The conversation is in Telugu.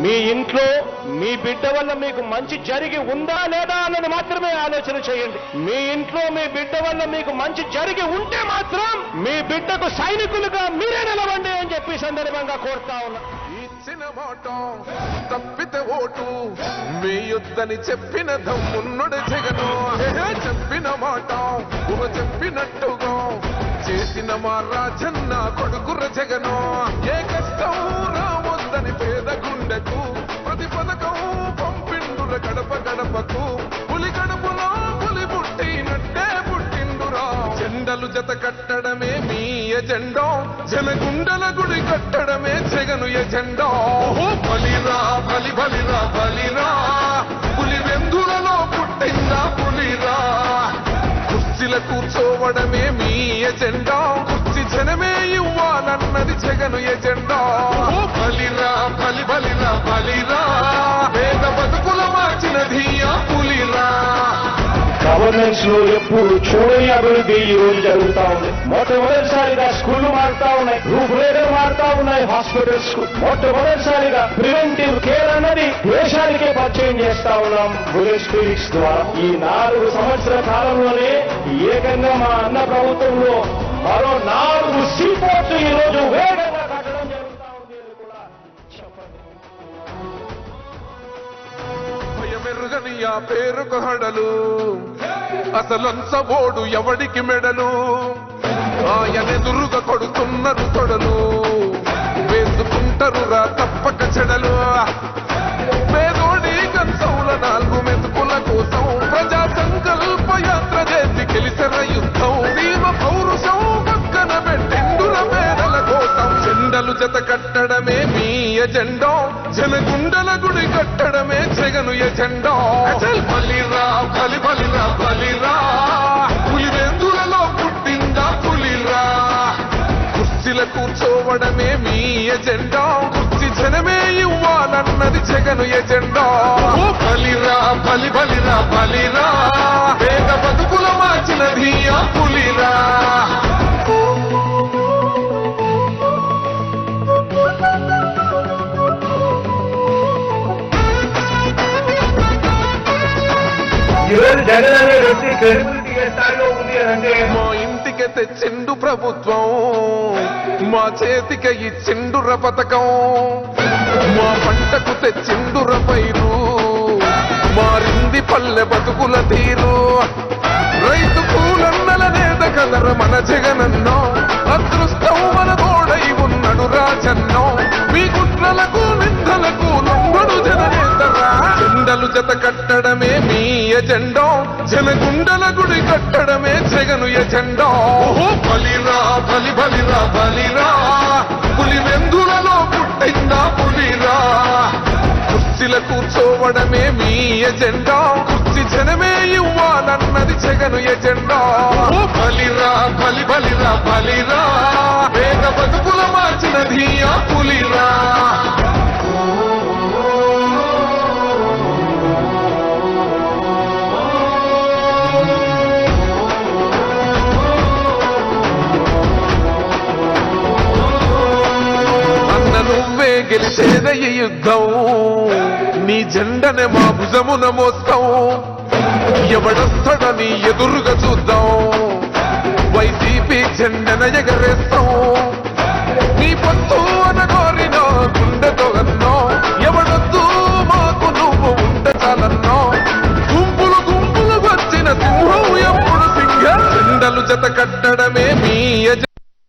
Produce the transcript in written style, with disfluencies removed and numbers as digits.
మీ ఇంట్లో మీ బిడ్డ వల్ల మీకు మంచి జరిగి ఉందా లేదా అన్నది మాత్రమే ఆలోచన చేయండి. మీ ఇంట్లో మీ బిడ్డ వల్ల మీకు మంచి జరిగి ఉంటే మాత్రం మీ బిడ్డకు సైనికులుగా మీరే నిలవండి అని చెప్పి సందర్భంగా కోరుతా ఉన్నా. ఇచ్చిన మాట తప్పితే ఓటు మీ యుద్ధని చెప్పిన దమ్మున్నడు జగను. చెప్పిన మాట చెప్పినట్టుగా చేసిన మా రాజన్న కొడుకుర జగను. ఏ కష్టం రావద్దని పేద గుండెకు ప్రతి పథకం పంపిండుర గడప గడపకు. పులి గడపలో పులి పుట్టినట్టే పుట్టిండురా. జెండలు జత కట్టడమే మీ ఎజెండా, జనగుండల గుడి కట్టడమే జగను ఎజెండా. బలిరా బలి బలిరా బలిరా, పులి వెందులలో పుట్టిందా పులిరా. కుర్చీల కూర్చోవడమే మీ ఎజెండా, కుర్చీ జనమే ఇవ్వాలన్నది జగను ఎజెండా. బలిరా బలి బలిరా బలిరా, పేద బతుకుల మార్చినది ఆ పులిరా. గవర్నెన్స్ లో ఎప్పుడు చూడని అభివృద్ధి ఈ రోజు జరుగుతా ఉంది. మొట్టమొదటిసారిగా స్కూళ్లు మారుతా ఉన్నాయి, రూపురేఖలు మారుతా ఉన్నాయి. హాస్పిటల్స్ కు మొట్టమొదటిసారిగా ప్రివెంటివ్ కేర్ అన్నది దేశానికే పరిచయం చేస్తా ఉన్నాం బుల్లెట్ క్లినిక్స్ ద్వారా. ఈ 4 సంవత్సరాల కాలంలోనే ఏకంగా మా అన్న ప్రభుత్వంలో మరో 4 సీపోర్ట్స్ ఈ రోజు వేగంగా కట్టడం జరుగుతా ఉంది అని కూడా చెప్పండి. భయమెరుగని ఆ పేరుకు హడలు, అసలంచబోడు ఎవడికి మెడలు. ఆయనెదురుగా కొడుతున్నారు తొడలు, వేసుకుంటారు రా తప్పక చెడలు. పేదోడి కంచౌల 4 మెతుకుల కోసం ప్రజా సంకల్ప యాత్ర చేసి గెలిసిన యుద్ధం. సీమ పౌరుషం పక్కన పెట్టిండుల పేదల కోసం. జెండలు జత కట్టడమే మీ ఎజెండా, జనగుండల గుడి కట్టడమే జగను ఎజెండా. బలిరా బలి బలిరా బలిరా, పులి వెందులలో పుట్టిందా పులిరా. కుర్చీల కూర్చోవడమే మీ ఎజెండా, కుర్చీ జనమే ఇవ్వాలన్నది జగను ఎజెండా. బలిరా బలి బలిరా బలిరా, పేద బతుకుల మార్చినది ఆ పులిరా. ఈరోజు జగన్ అనే వ్యక్తి క్రెడిబిలిటీ ఏ స్థాయిలో ఉంది అంటే మా ఇంటికి తెచ్చిండు ప్రభుత్వం, మా చేతికి ఇచ్చిండుర పథకం. మా పంటకు తెచ్చిండుర పైరు, మారింది పల్లె బతుకుల తీరు. రైతు పూలన్నల నేత కదర మన జగనన్నో, అదృష్టం మన తోడై ఉన్నడు రాజన్నో. మీ కుట్రలకు నిందలకు లొంగడు జననేతరా. జెండలు జత కట్టడమే మీ ఎజెండా, జనగుండల గుడి కట్టడమే జగను ఎజెండా. బలిరా బలి బలిరా బలిరా, పులి వెందులలో పుట్టిందా పులిరా. కుర్చీల కూర్చోవడమే మీ ఎజెండా, కుర్చీ జనమే ఇవ్వాలన్నది జగను ఎజెండా. బలిరా బలి బలిరా బలిరా, పేద బతుకుల మార్చినది ఆ పులిరా. నువ్వే గెలిచేద ఈ యుద్ధం, నీ జెండనే మా భుజమున మోస్తాం. ఎవడొస్తాడని ఎదురుగా చూద్దాం, వైసీపీ జెండన ఎగరేస్తాం. నీ పొత్తు అనగోరిన గుండెతో అన్నో, ఎవడొద్దు మాకు నువ్వు ఉంటే చాలన్నో. గుంపులు గుంపులు వచ్చిన సింహం ఎప్పుడు సింహం. జెండలు జత కట్టడమే